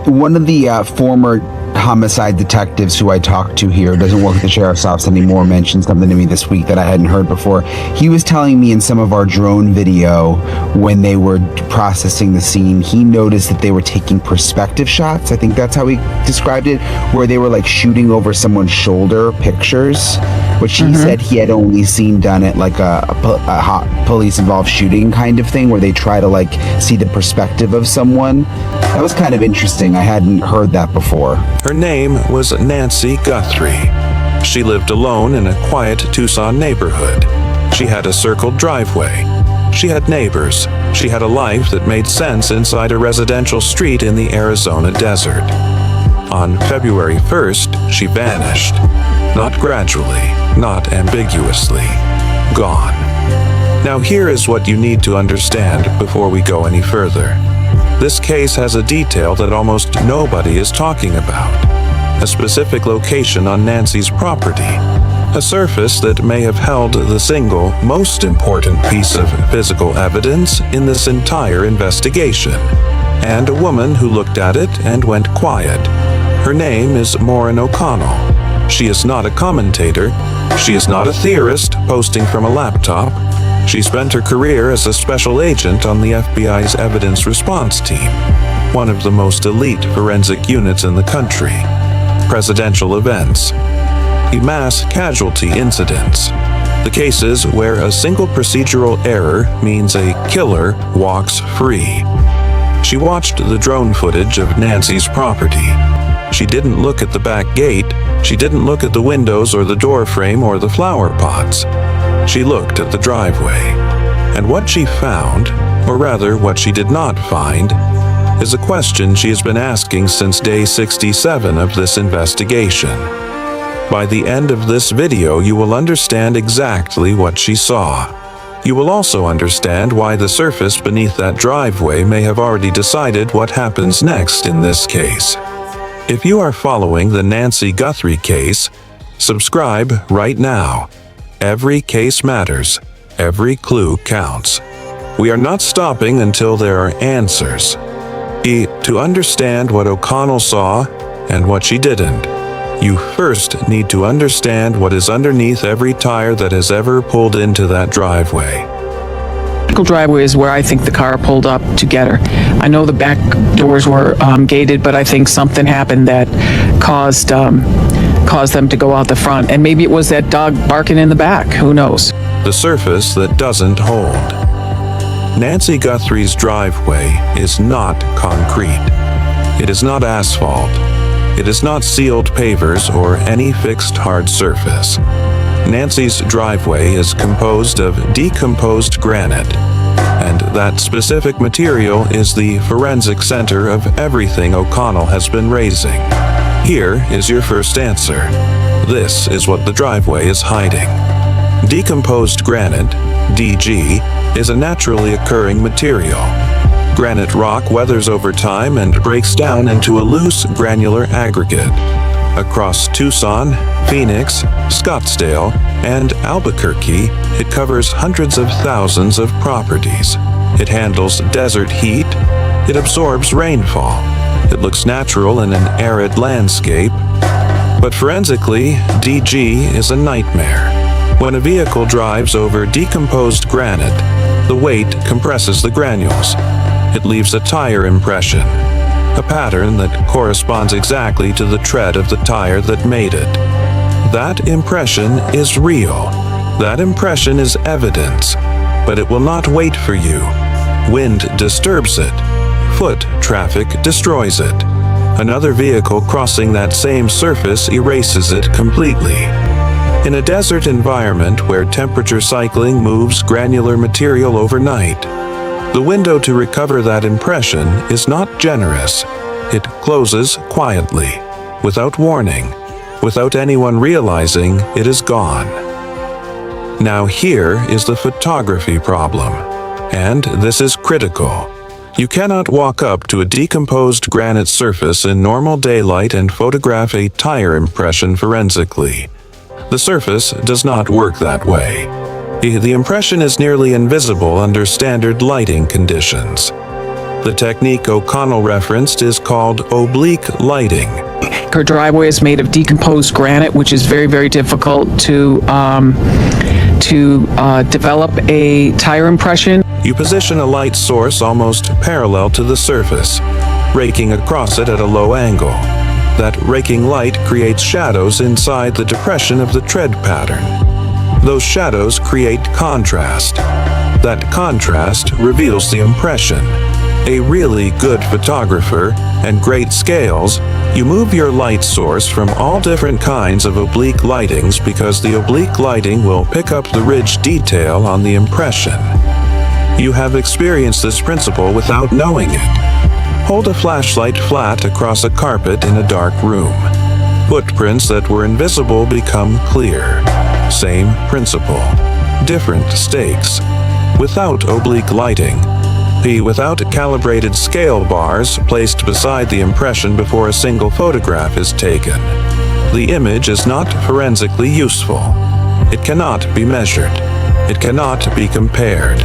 one of the former homicide detectives who I talked to here, doesn't work at the sheriff's office anymore, mentioned something to me this week that I hadn't heard before. He was telling me in some of our drone video, when they were processing the scene, he noticed that they were taking perspective shots. I think that's how he described it, where they were like shooting over someone's shoulder pictures, which he said he had only seen done at like a police involved shooting kind of thing, where they try to like see the perspective of someone. That was kind of interesting. I hadn't heard that before. Her name was Nancy Guthrie. She lived alone in a quiet Tucson neighborhood. She had a circled driveway. She had neighbors. She had a life that made sense inside a residential street in the Arizona desert. On February 1st, she vanished. Not gradually, not ambiguously. Gone. Now here is what you need to understand before we go any further. This case has a detail that almost nobody is talking about. A specific location on Nancy's property. A surface that may have held the single most important piece of physical evidence in this entire investigation. And a woman who looked at it and went quiet. Her name is Maureen O'Connell. She is not a commentator. She is not a theorist posting from a laptop. She spent her career as a special agent on the FBI's evidence response team, one of the most elite forensic units in the country. Presidential events, mass casualty incidents, the cases where a single procedural error means a killer walks free. She watched the drone footage of Nancy's property. She didn't look at the back gate. She didn't look at the windows or the door frame or the flower pots. She looked at the driveway. And what she found, or rather what she did not find, is a question she has been asking since day 67 of this investigation. By the end of this video, you will understand exactly what she saw. You will also understand why the surface beneath that driveway may have already decided what happens next in this case. If you are following the Nancy Guthrie case, subscribe right now. Every case matters. Every clue counts. We are not stopping until there are answers. To understand what O'Connell saw and what she didn't, you first need to understand what is underneath every tire that has ever pulled into that driveway. The driveway is where I think the car pulled up to get her. I know the back doors were gated, but I think something happened that caused them to go out the front. And maybe it was that dog barking in the back. Who knows? The surface that doesn't hold. Nancy Guthrie's driveway is not concrete. It is not asphalt. It is not sealed pavers or any fixed hard surface. Nancy's driveway is composed of decomposed granite, and that specific material is the forensic center of everything O'Connell has been raising. Here is your first answer. This is what the driveway is hiding. Decomposed granite, DG, is a naturally occurring material. Granite rock weathers over time and breaks down into a loose, granular aggregate. Across Tucson, Phoenix, Scottsdale, and Albuquerque, it covers hundreds of thousands of properties. It handles desert heat. It absorbs rainfall. It looks natural in an arid landscape. But forensically, DG is a nightmare. When a vehicle drives over decomposed granite, the weight compresses the granules. It leaves a tire impression, a pattern that corresponds exactly to the tread of the tire that made it. That impression is real. That impression is evidence, but it will not wait for you. Wind disturbs it. Foot traffic destroys it. Another vehicle crossing that same surface erases it completely. In a desert environment where temperature cycling moves granular material overnight, the window to recover that impression is not generous. It closes quietly, without warning, without anyone realizing it is gone. Now here is the photography problem, and this is critical. You cannot walk up to a decomposed granite surface in normal daylight and photograph a tire impression forensically. The surface does not work that way. The impression is nearly invisible under standard lighting conditions. The technique O'Connell referenced is called oblique lighting. Her driveway is made of decomposed granite, which is very, very difficult to develop a tire impression. You position a light source almost parallel to the surface, raking across it at a low angle. That raking light creates shadows inside the depression of the tread pattern. Those shadows create contrast. That contrast reveals the impression. A really good photographer and great scales, you move your light source from all different kinds of oblique lightings because the oblique lighting will pick up the ridge detail on the impression. You have experienced this principle without knowing it. Hold a flashlight flat across a carpet in a dark room. Footprints that were invisible become clear. Same principle. Different stakes. Without oblique lighting, without calibrated scale bars placed beside the impression before a single photograph is taken, the image is not forensically useful. It cannot be measured. It cannot be compared.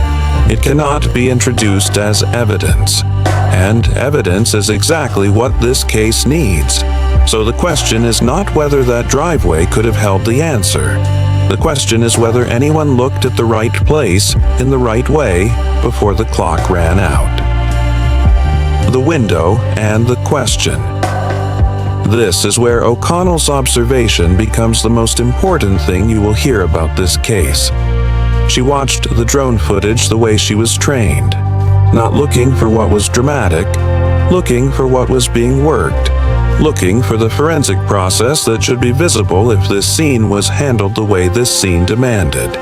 It cannot be introduced as evidence. And evidence is exactly what this case needs. So the question is not whether that driveway could have held the answer. The question is whether anyone looked at the right place in the right way before the clock ran out. The window and the question. This is where O'Connell's observation becomes the most important thing you will hear about this case. She watched the drone footage the way she was trained, not looking for what was dramatic, looking for what was being worked, looking for the forensic process that should be visible if this scene was handled the way this scene demanded.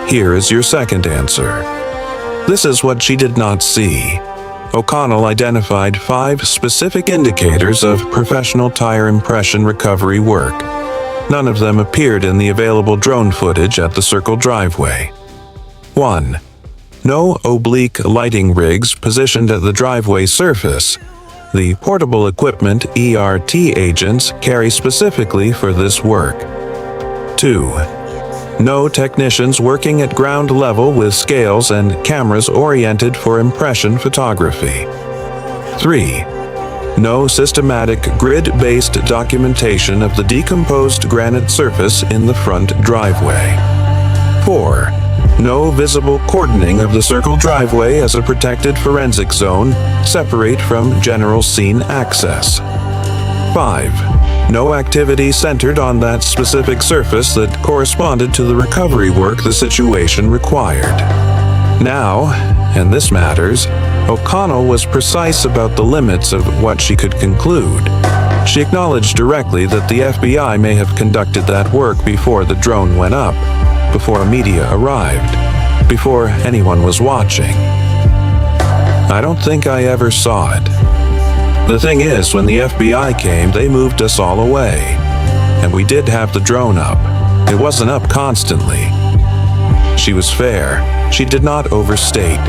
Here is your second answer. This is what she did not see. O'Connell identified 5 specific indicators of professional tire impression recovery work. None of them appeared in the available drone footage at the Circle driveway. 1. No oblique lighting rigs positioned at the driveway surface. The portable equipment ERT agents carry specifically for this work. 2. No technicians working at ground level with scales and cameras oriented for impression photography. 3. No systematic grid-based documentation of the decomposed granite surface in the front driveway. 4. No visible cordoning of the Circle driveway as a protected forensic zone, separate from general scene access. 5. No activity centered on that specific surface that corresponded to the recovery work the situation required. Now, and this matters, O'Connell was precise about the limits of what she could conclude. She acknowledged directly that the FBI may have conducted that work before the drone went up, before media arrived, before anyone was watching. I don't think I ever saw it. The thing is, when the FBI came, they moved us all away. And we did have the drone up. It wasn't up constantly. She was fair. She did not overstate.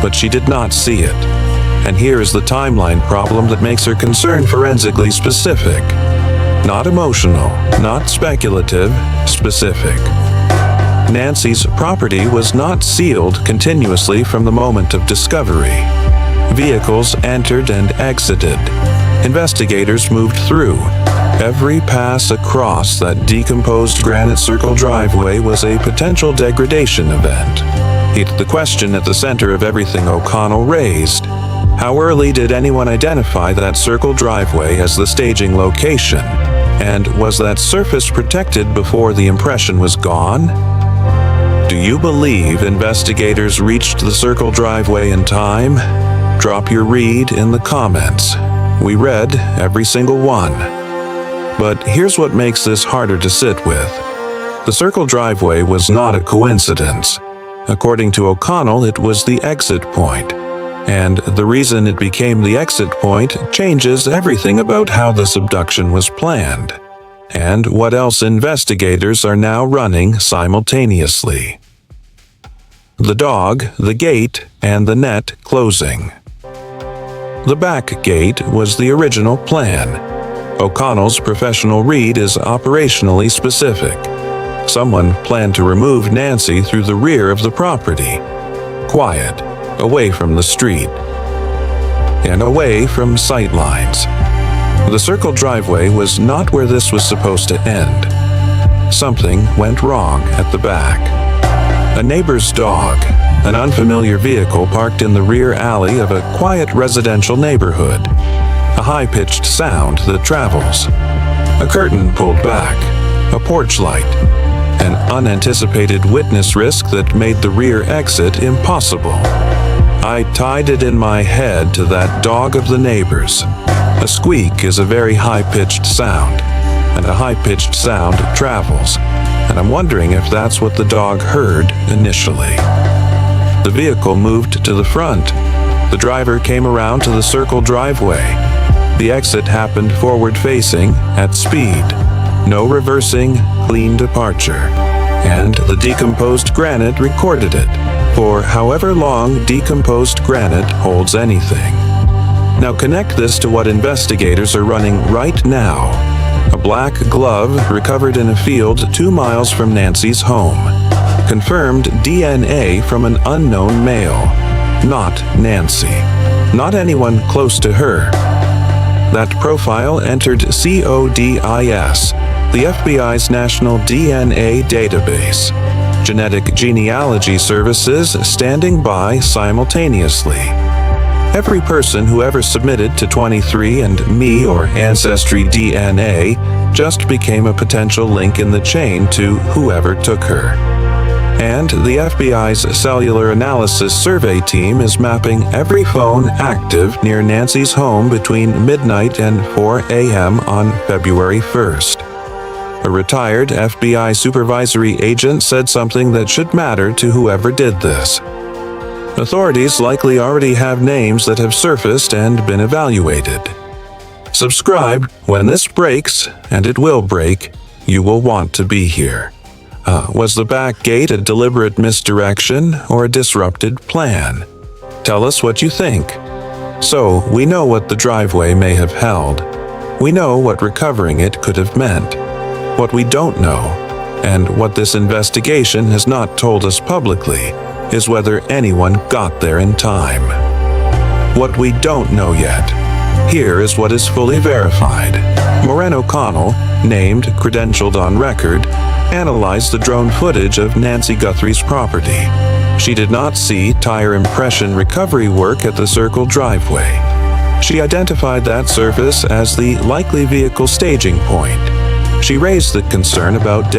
But she did not see it. And here is the timeline problem that makes her concern forensically specific. Not emotional, not speculative, specific. Nancy's property was not sealed continuously from the moment of discovery. Vehicles entered and exited. Investigators moved through. Every pass across that decomposed granite Circle driveway was a potential degradation event. The question at the center of everything O'Connell raised. How early did anyone identify that Circle driveway as the staging location? And was that surface protected before the impression was gone? Do you believe investigators reached the Circle driveway in time? Drop your read in the comments. We read every single one. But here's what makes this harder to sit with. The Circle driveway was not a coincidence. According to O'Connell, it was the exit point. And the reason it became the exit point changes everything about how this abduction was planned, and what else investigators are now running simultaneously. The dog, the gate, and the net closing. The back gate was the original plan. O'Connell's professional read is operationally specific. Someone planned to remove Nancy through the rear of the property. Quiet, away from the street. and away from sight lines. The circle driveway was not where this was supposed to end. Something went wrong at the back. A neighbor's dog, an unfamiliar vehicle parked in the rear alley of a quiet residential neighborhood, a high-pitched sound that travels, a curtain pulled back, a porch light, an unanticipated witness risk that made the rear exit impossible. I tied it in my head to that dog of the neighbors. A squeak is a very high-pitched sound, and a high-pitched sound travels, and I'm wondering if that's what the dog heard initially. The vehicle moved to the front. The driver came around to the circle driveway. The exit happened forward-facing at speed. No reversing, clean departure. And the decomposed granite recorded it, for however long decomposed granite holds anything. Now connect this to what investigators are running right now. A black glove recovered in a field 2 miles from Nancy's home. Confirmed DNA from an unknown male. Not Nancy. Not anyone close to her. That profile entered CODIS, the FBI's national DNA database. Genetic genealogy services standing by simultaneously. Every person who ever submitted to 23andMe or Ancestry DNA just became a potential link in the chain to whoever took her. And the FBI's cellular analysis survey team is mapping every phone active near Nancy's home between midnight and 4 a.m. on February 1st. A retired FBI supervisory agent said something that should matter to whoever did this. Authorities likely already have names that have surfaced and been evaluated. Subscribe. When this breaks, and it will break, you will want to be here. Was the back gate a deliberate misdirection or a disrupted plan? Tell us what you think. So, we know what the driveway may have held. We know what recovering it could have meant. What we don't know, and what this investigation has not told us publicly, is whether anyone got there in time. What we don't know yet. Here is what is fully verified. Maureen O'Connell, named, credentialed on record, analyzed the drone footage of Nancy Guthrie's property. She did not see tire impression recovery work at the circle driveway. She identified that surface as the likely vehicle staging point. She raised the concern about